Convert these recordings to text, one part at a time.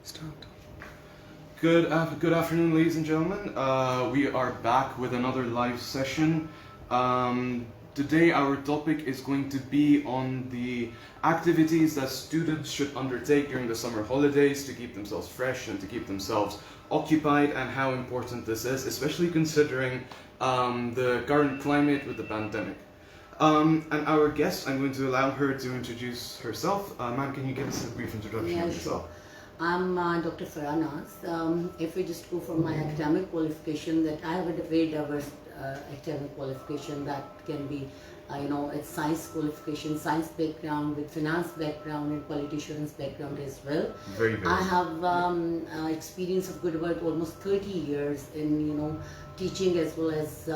Start. Good afternoon, ladies and gentlemen. We are back with another live session. Today our topic is going to be on the activities that students should undertake during the summer holidays to keep themselves fresh and to keep themselves occupied, and how important this is, especially considering the current climate with the pandemic. And our guest, I'm going to allow her to introduce herself. Ma'am, can you give us a brief introduction of yourself? Sure. I'm Dr. Farah Naz. If we just go for my academic qualification, that I have a very diverse academic qualification that can be, it's science qualification, science background with finance background and quality assurance background as well. Very, very. I have experience of good about almost 30 years in, teaching as well as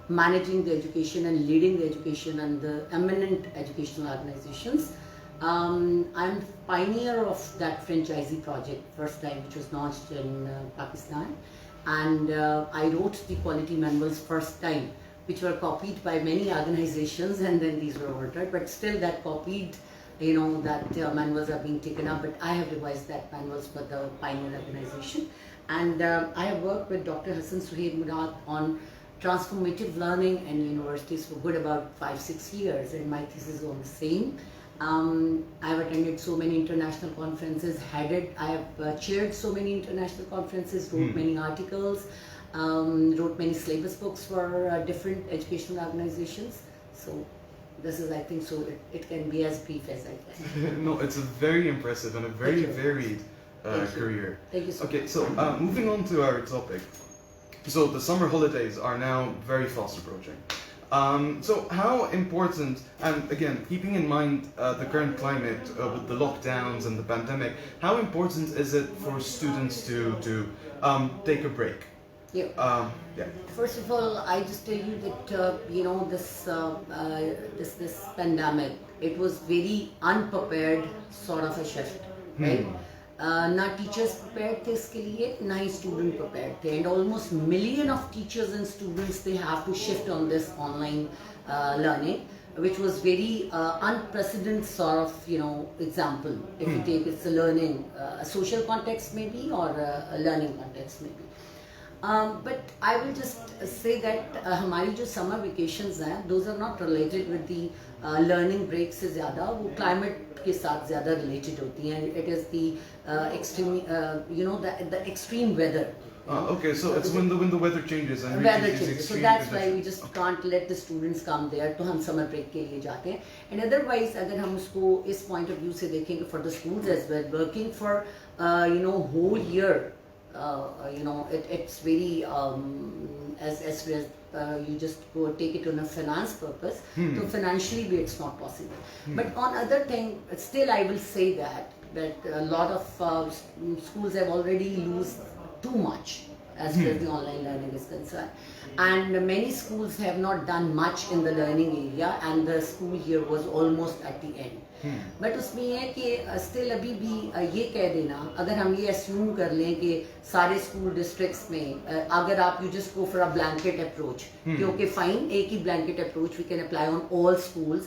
managing the education and leading the education and the eminent educational organizations. I'm pioneer of that franchisee project, first time which was launched in Pakistan, and I wrote the quality manuals first time, which were copied by many organizations, and then these were altered, but still that copied, that manuals are being taken up, but I have revised that manuals for the pioneer organization. And I have worked with Dr. Hassan Suhaib Murad on transformative learning in universities for good about 5-6 years, and my thesis is on the same. I've attended so many international conferences, I have chaired so many international conferences, wrote many articles, wrote many syllabus books for different educational organizations. So this is, I think, so it can be as brief as I can. No, it's a very impressive and a very varied career. Thank you so much. Okay, so moving on to our topic. So the summer holidays are now very fast approaching. So how important, and again, keeping in mind the current climate with the lockdowns and the pandemic, how important is it for students to take a break? Yeah. Yeah. First of all, I just tell you that this pandemic, it was very unprepared sort of a shift, right? ना teachers prepared थे इसके लिए, ना ही student prepared थे, and almost million of teachers and students, they have to shift on this online learning, which was very unprecedented sort of example. If you take it's a learning, a social context maybe, or a learning context maybe. But I will just say that हमारी जो summer vacations हैं, those are not related with the learning break से ज़्यादा, वो climate के साथ ज़्यादा related होती हैं. It is the extreme, the extreme weather. Okay, so it's when the weather changes and weather reaches these changes. So extreme that's why conditions. we just can't let the students come there. तो हम summer break के लिए जाते हैं. And otherwise, अगर हम उसको इस point of view से देखेंगे for the schools as well, working for whole year. It's very as you just go take it on a finance purpose. So financially, it's not possible. But on other thing, still I will say that a lot of schools have already lose too much as far as the online learning is concerned, and many schools have not done much in the learning area, and the school year was almost at the end. But उसमें ये है कि still अभी भी ये कह देना, अगर हम ये अस्यूम कर लें कि सारे स्कूल डिस्ट्रिक्ट्स में अगर आप you just go for a blanket approach कि ओके फाइन, एक ही blanket approach we can apply on all schools,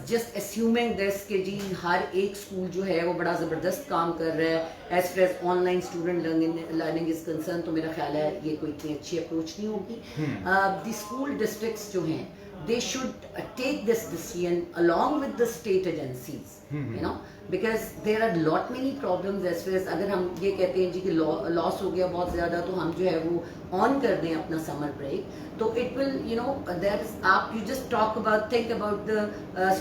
just assuming this कि जी हर एक स्कूल जो है वो बड़ा ज़बरदस्त काम कर रहा है as far as online student learning is concern, तो मेरा ख्याल है ये कोई इतनी अच्छी अप्रोच नहीं होगी. द स्कूल डिस्ट्रिक्ट्स जो हैं, they should take this decision along with the state agencies, because there are lot many problems as far as अगर हम ये कहते हैं जी कि लॉस हो गया बहुत ज़्यादा, तो हम जो है वो ऑन कर दें अपना समर ब्रेक, तो it will there is you just think about the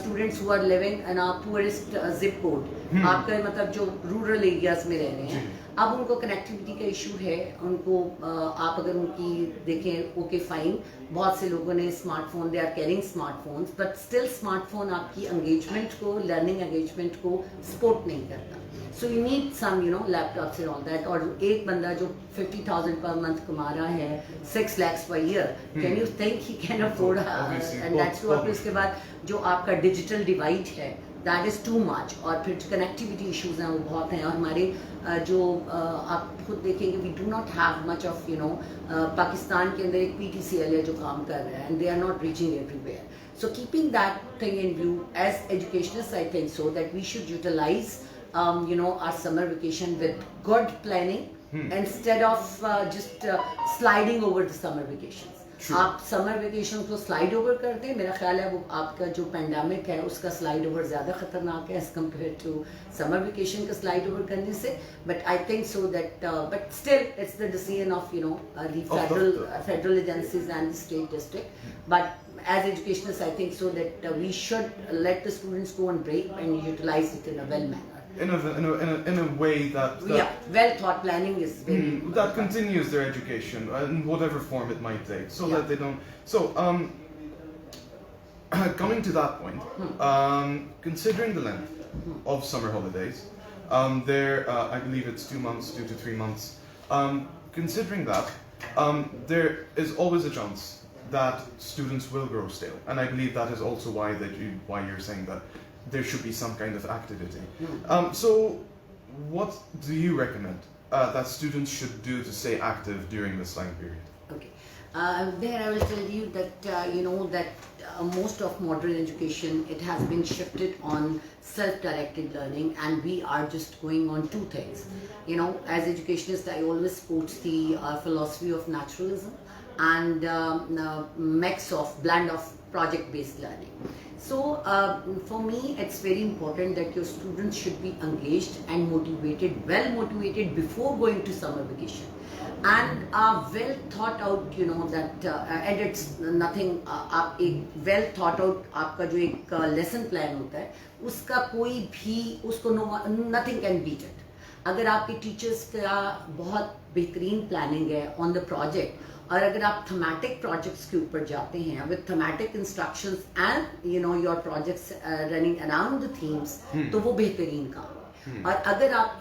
students who are living in a poorest zip code. आपका मतलब जो रूरल एरियाज में रह रहे हैं, अब उनको कनेक्टिविटी का इशू है, उनको आप अगर उनकी देखें, ओके फाइन, बहुत से लोगों ने smartphone, they are carrying smartphones, but still smartphone आपकी एंगेजमेंट को, लर्निंग एंगेजमेंट को सपोर्ट नहीं करता. So you need some laptops and all that. और एक बंदा जो 50,000 पर मंथ कमा रहा है, 6 lakhs per year, can you think he can afford? And that's what. उसके बाद जो आपका डिजिटल डिवाइड है, दैट इज़ टू मच, और फिर कनेक्टिविटी इश्यूज हैं वो बहुत हैं, और हमारे जो आप खुद देखेंगे, we do not have much of Pakistan के अंदर एक PTCL है जो काम कर रहा है, and they are not reaching everywhere. So keeping that thing in view, as educationists, I think so that we should utilize our summer vacation with good planning instead of just sliding over the summer vacations. True. आप summer vacation को slide over कर दें, मेरा ख्याल है वो आपका जो पेंडेमिक है उसका स्लाइड ओवर ज़्यादा खतरनाक है as compare to summer vacation का स्लाइड ओवर करने से. But I think so that but still it's the decision of the federal agencies and the state district. But as educationists, I think so that we should let the students go on break and utilize it in a well manner. In a way that Well thought planning is very important. that continues their education in whatever form it might take, so that they don't. So, coming to that point, considering the length of summer holidays, I believe it's 2 months, 2 to 3 months. Considering that, there is always a chance that students will grow stale, and I believe that is also why you're saying that there should be some kind of activity. So, what do you recommend that students should do to stay active during this time period? Okay. There I will tell you that that most of modern education, it has been shifted on self-directed learning, and we are just going on two things. As educationists, I always quote the philosophy of naturalism and blend of project-based learning. So for me, it's very important that your students should be engaged and motivated, well motivated before going to summer vacation, and well thought out. That and it's nothing. आप एक well thought out आपका जो एक lesson plan होता है, उसका कोई भी उसको nothing can beat it. अगर आपके टीचर्स का बहुत बेहतरीन प्लानिंग है ऑन द प्रोजेक्ट, और अगर आप थीमेटिक प्रोजेक्ट्स के ऊपर जाते हैं with thematic instructions and your projects running around the themes, तो वो बेहतरीन काम है. और अगर आप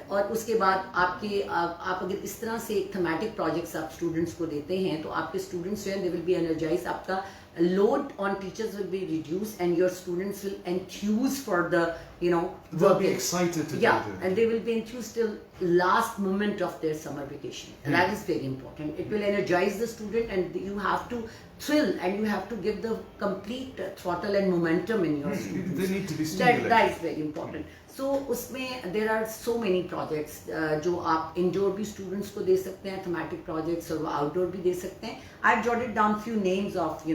और उसके बाद आप अगर इस तरह से एक थीमेटिक प्रोजेक्ट्स आप स्टूडेंट्स को देते हैं, तो आपके स्टूडेंट्स जो हैं दे विल बी एनर्जाइज, आपका load on teachers will be reduced, and your students will enthuse for the They'll be excited to do it. And they will be enthused till last moment of their summer vacation. And that is very important. It will energize the student, and you have to thrill, and you have to give the complete throttle and momentum in your students. They need to be stimulated. That is very important. So उसमें there are so many projects जो आप indoor भी students को दे सकते हैं, thematic projects, और वो outdoor भी दे सकते हैं. I've jotted down few names of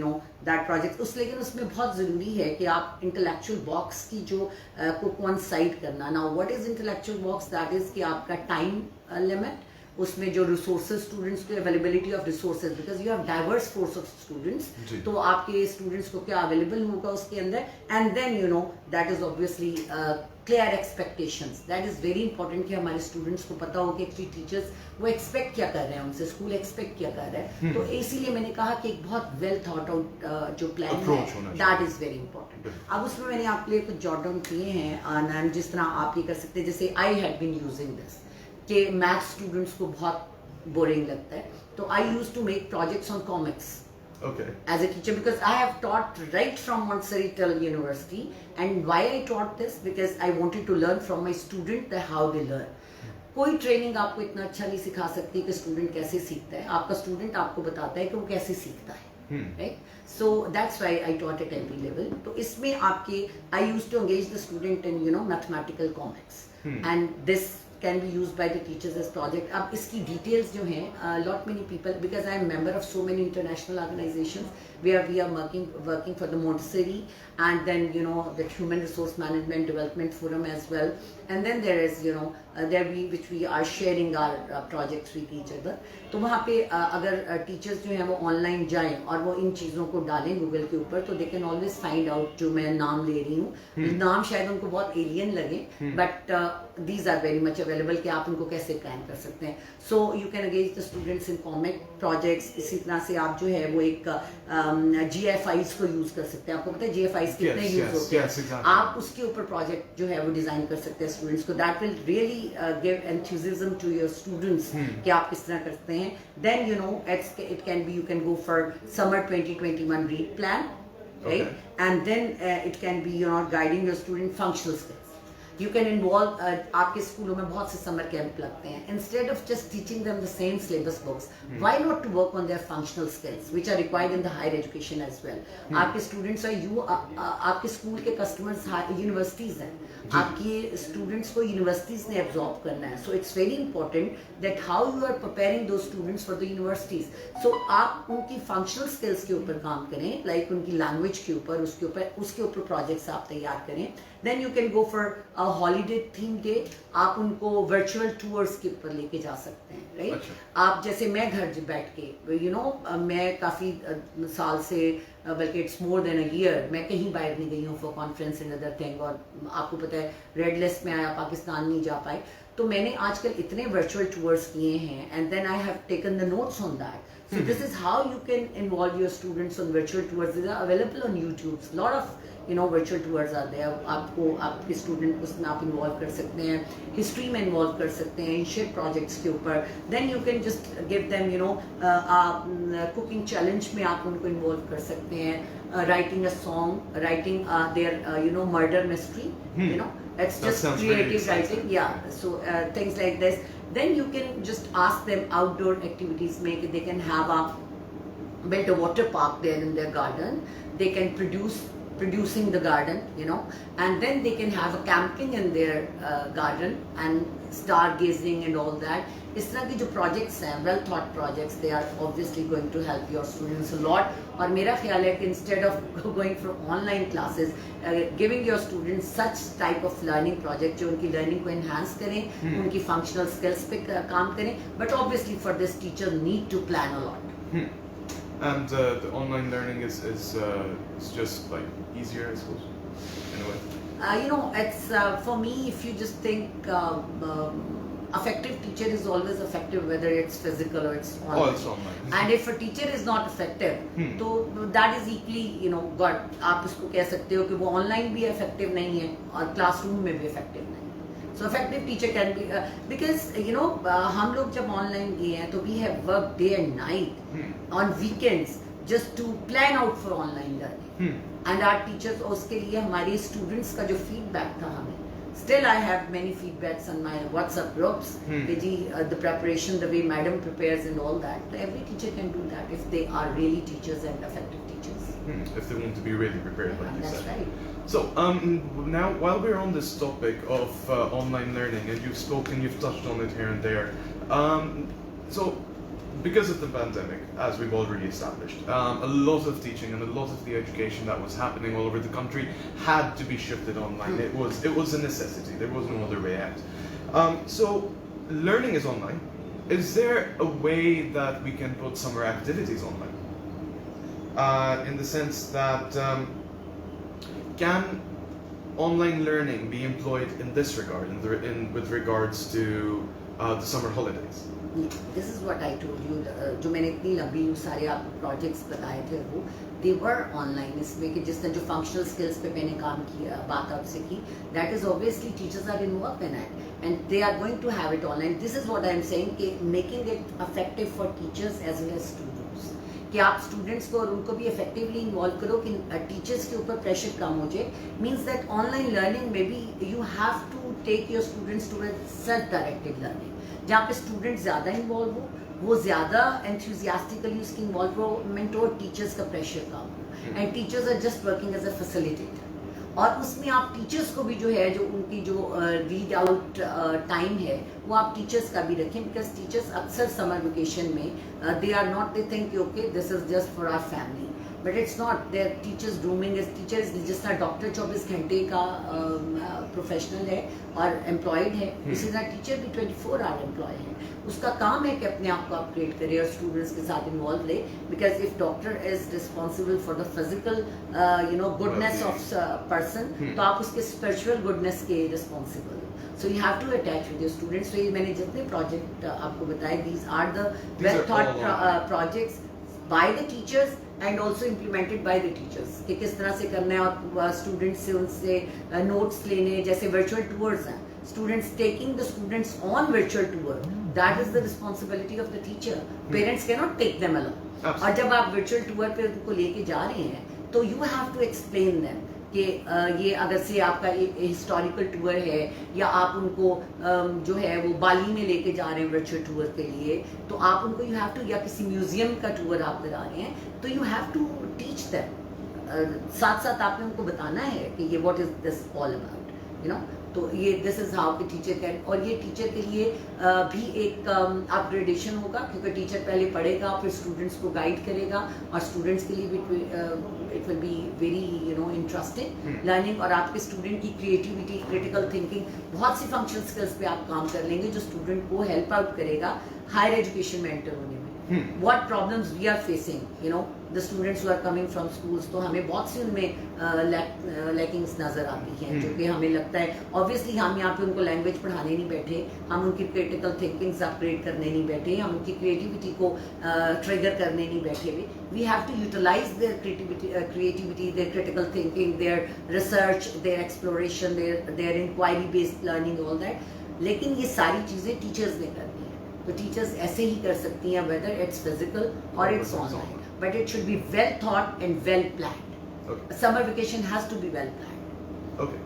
that project. लेकिन उसमें बहुत ज़रूरी है कि आप intellectual box की जो को coincide करना. Now what is intellectual box? That is कि आपका time limit, उसमें जो रिसोर्सेज स्टूडेंट्स को availability of resources, because you have diverse force of students, तो आपके स्टूडेंट्स को क्या अवेलेबल होगा उसके अंदर, and then that is obviously clear expectations. That is very important कि हमारे स्टूडेंट्स को पता हो कि एक्चुअली टीचर्स वो एक्सपेक्ट क्या कर रहे हैं उनसे, स्कूल एक्सपेक्ट क्या कर रहा है. तो इसीलिए मैंने कहा कि एक बहुत वेल थॉट आउट जो प्लान है, दैट इज वेरी इंपॉर्टेंट. अब उसमें मैंने आपके लिए कुछ जॉट डाउन किए हैं, जिस तरह आप ये कर सकते हैं. जैसे I had been using this कि मैथ स्टूडेंट्स को बहुत बोरिंग लगता है, तो I use to make projects on comics as a teacher, because I have taught right from Montessori till university. And why I taught this, because I wanted to learn from my student how they learn. कोई training आपको इतना अच्छा नहीं सिखा सकती कि student कैसे सीखता है, आपका स्टूडेंट आपको बताता है कि वो कैसे सीखता है, right? So that's why I taught at every level. तो इसमें आपके I use to engage the student in mathematical comics, and this can be used by the teachers as project. अब इसकी details जो हैं, lot many people, because I am member of so many international organizations where we are working for the Montessori, and then the Human Resource Management Development Forum as well, and then there is which we are sharing our projects with each other. तो वहाँ पे अगर teachers जो हैं वो online जाएं और वो इन चीज़ों को डालें Google के ऊपर, तो they can always find out. जो मैं नाम ले रही हूँ, नाम शायद उनको बहुत alien लगे, but these are very much available कि आप उनको कैसे प्लान कर सकते हैं. So you can engage the students in comic projects. इसी तरह से आप जो है वो एक GFIs को यूज कर सकते हैं. आपको पता है GFIs कितने यूज होते हैं? Exactly. आप उसके ऊपर प्रोजेक्ट जो है वो डिजाइन कर सकते हैं स्टूडेंट्स को. That will really give enthusiasm to your students कि आप किस तरह करते हैं. Then it can be, you can go for summer 2021 read plan, right? And then it can be guiding your student functional skills. You can involve आपके स्कूलों में बहुत से समर कैंप लगते हैं. Instead of just teaching them the same syllabus books, why not to work on their functional skills which are required in the higher education as well. आपके students are आपके school के customers universities हैं. आपके students को universities ने absorb करना है. So it's very important that how you are preparing those students for the universities. So आप उनकी functional skills के ऊपर काम करें, like उनकी language के ऊपर, उसके ऊपर projects आप तैयार करें. Then you can go for a holiday theme day. आप उनको virtual tours के ऊपर लेके जा सकते हैं, right? अच्छा. आप जैसे मैं घर बैठ के, you know, मैं काफ़ी साल से, बल्कि it's more than a year, मैं कहीं बाहर नहीं गई हूँ for conference and other thing, और आपको पता है रेड लिस्ट में आया, पाकिस्तान नहीं जा पाए, तो मैंने आजकल इतने virtual tours किए हैं, and then I have taken the notes on that. So this is how you can involve your students on virtual tours. These are available on YouTube. A lot of virtual tours are there. आपको आपके student उसमें आप involve कर सकते हैं, history में involve कर सकते हैं, शेयर प्रोजेक्ट्स के ऊपर. Then you can just give them cooking challenge में आप उनको इन्वॉल्व कर सकते हैं, writing a song, writing their murder mystery, it's just creative writing. Yeah, so things like this. Then you can just ask them outdoor activities. They can have build a water park there in their garden. They can producing the garden, and then they can have a camping in their garden and stargazing and all that. इस तरह की जो projects हैं, well thought projects, they are obviously going to help your students a lot. और मेरा ख्याल है कि instead of going for online classes, giving your students such type of learning project जो उनकी learning को enhance करें, उनकी functional skills पे काम करें, but obviously for this teacher need to plan a lot. And the online learning is just like easier, I suppose, in a way. It's for me, if you just think effective teacher is always effective whether it's physical or it's online. Oh, it's online. And if a teacher is not effective, तो that is equally God. आप उसको कह सकते हो कि वो online भी effective नहीं है और classroom में भी effective नहीं है. So effective teacher can be because हम लोग जब online गए हैं तो we have worked day and night on weekends just to plan out for online learning. And our teachers, उसके लिए हमारे students का जो feedback था हमें, still I have many feedbacks on my WhatsApp groups. The preparation, the way madam prepares and all that. Every teacher can do that if they are really teachers and effective teachers. If they want to be really prepared, like you That's said. right. So now, while we're on this topic of online learning, and you've touched on it here and there. So because of the pandemic, as we've already established, a lot of teaching and a lot of the education that was happening all over the country had to be shifted online. It was a necessity. There was no other way out. So learning is online. Is there a way that we can put summer activities online? In the sense that can online learning be employed in this regard, with regards to the summer holidays? This is what I told you. जो मैंने इतनी लंबी सारे आपको projects बताए थे वो they were online. इसमें कि जिस तरह जो functional skills पे मैंने काम किया, बात आपसे की, that is obviously teachers are involved in it and they are going to have it online. This is what I am saying कि making it effective for teachers as well as students. कि आप students को और उनको भी effectively involve करो कि teachers के ऊपर प्रेशर कम हो जाए. मीन्स दैट ऑनलाइन लर्निंग में भी you have to take your students to self directed learning, जहाँ पे स्टूडेंट ज़्यादा इन्वॉल्व हो, वो ज़्यादा एंथुजियास्टिकली उसकी इन्वॉल्वमेंट हो, टीचर्स का प्रेशर कम हो, and teachers are just working as a facilitator. और उसमें आप टीचर्स को भी जो है जो उनकी जो रीड आउट टाइम है वो आप टीचर्स का भी रखें, बिकॉज टीचर्स अक्सर समर वेकेशन में they are not, they think okay this is just for our family, but it's not. There teachers grooming is teachers, जिस तरह डॉक्टर 24 घंटे का प्रोफेशनल है और एम्प्लॉयड है, इसी तरह टीचर भी 24 आवर एम्प्लॉय है. उसका काम है कि अपने आप को अपग्रेड करे और स्टूडेंट्स के साथ इन्वॉल्व रहे, because if doctor is responsible for the physical goodness of person, तो आप उसके स्पिरिचुअल गुडनेस के responsible. So you have to attach with your students. So ये मैंने जितने प्रोजेक्ट आपको बताए, these are the well thought projects by the teachers and also implemented by the teachers. कि किस तरह से करना है और स्टूडेंट्स से उनसे नोट्स लेने, जैसे वर्चुअल टूर्स हैं, students taking the students on virtual tour, that is the responsibility of the teacher. Parents cannot take them along. और जब आप virtual tour पे उनको लेके जा रहे हैं तो you have to explain them कि ये अगर से आपका हिस्टोरिकल टूर है या आप उनको जो है वो बाली में लेके जा रहे हैं वर्चुअल टूर के लिए, तो आप उनको यू हैव टू, या किसी म्यूजियम का टूर आप करा रहे हैं तो you have to teach them, साथ साथ आपने उनको बताना है कि ये what is this all about, you know. तो ये this is how the teacher can, और ये टीचर के लिए भी एक अपग्रेडेशन होगा, क्योंकि टीचर पहले पढ़ेगा फिर स्टूडेंट्स को गाइड करेगा, और स्टूडेंट्स के लिए भी it will be very you know interesting learning, और आपके स्टूडेंट की क्रिएटिविटी, क्रिटिकल थिंकिंग, बहुत सी फंक्शन स्किल्स पे आप काम कर लेंगे जो स्टूडेंट को हेल्प आउट करेगा हायर एजुकेशन में एंटर होने में। What problems we are facing, you know, the students who are coming from schools, तो हमें बहुत सी उनमें लैकिंग्स नज़र आती हैं, जो कि हमें लगता है ऑब्वियसली हम यहाँ पे उनको लैंग्वेज पढ़ाने नहीं बैठे, हम उनकी क्रिटिकल थिंकिंग्स अपग्रेड करने नहीं बैठे, हम उनकी क्रिएटिविटी को ट्रिगर करने नहीं बैठे हुए। We have to utilise their creativity, their critical thinking, their research, their exploration, their inquiry based learning, all that. लेकिन ये सारी चीज़ें टीचर्स ने करनी है, तो टीचर्स ऐसे ही कर सकती हैं, वेदर इट्स फिजिकल और it's online, but it should be well thought and well planned. Summer vacation has to be well planned. Okay.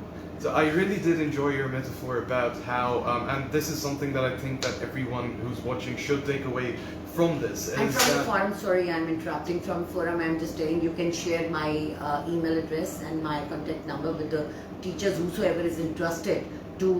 So I really did enjoy your metaphor about how, and this is something that I think that everyone who's watching should take away from this. And from the forum, sorry, I'm interrupting. From forum, I'm just telling you can share my email address and my contact number with the teachers, whosoever is interested to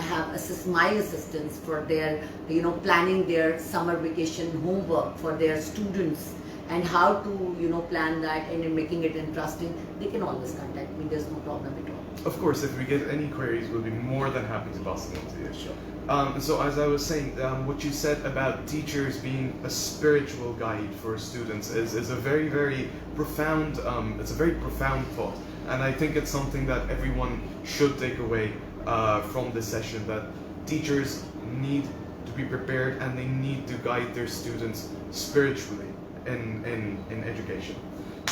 have my assistance for their, you know, planning their summer vacation homework for their students, and how to, you know, plan that and in making it interesting. They can always contact me. There's no problem at all. Of course, if we get any queries, we'll be more than happy to pass them on to you. Sure. So as I was saying, what you said about teachers being a spiritual guide for students is a very, very profound, it's a very profound thought. And I think it's something that everyone should take away from this session, that teachers need to be prepared and they need to guide their students spiritually in education.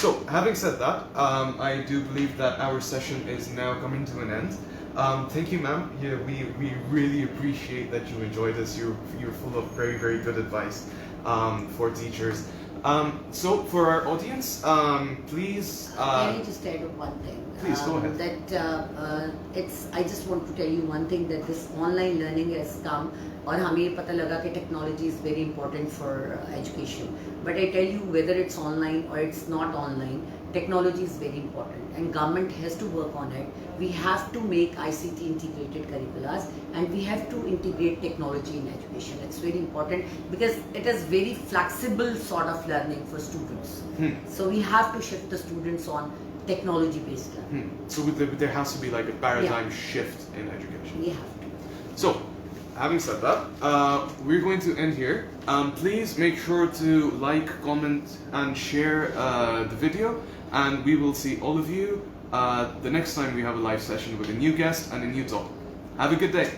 So, having said that, I do believe that our session is now coming to an end. Thank you, ma'am. Yeah, we really appreciate that you enjoyed this. You're full of very, very good advice for teachers. So, for our audience, please... Can I just add one thing? Please, go ahead. That I just want to tell you one thing, that this online learning has come, और हमें ये पता लगा कि technology is very important for education. But I tell you, whether it's online or it's not online, technology is very important, and government has to work on it. We have to make ICT integrated curriculums, and we have to integrate technology in education. It's very important because it is very flexible sort of learning for students. So we have to shift the students on technology based learning. So there has to be like a paradigm shift in education. We have to. So, having said that, we're going to end here. Please make sure to like, comment, and share the video, and we will see all of you the next time we have a live session with a new guest and a new topic. Have a good day.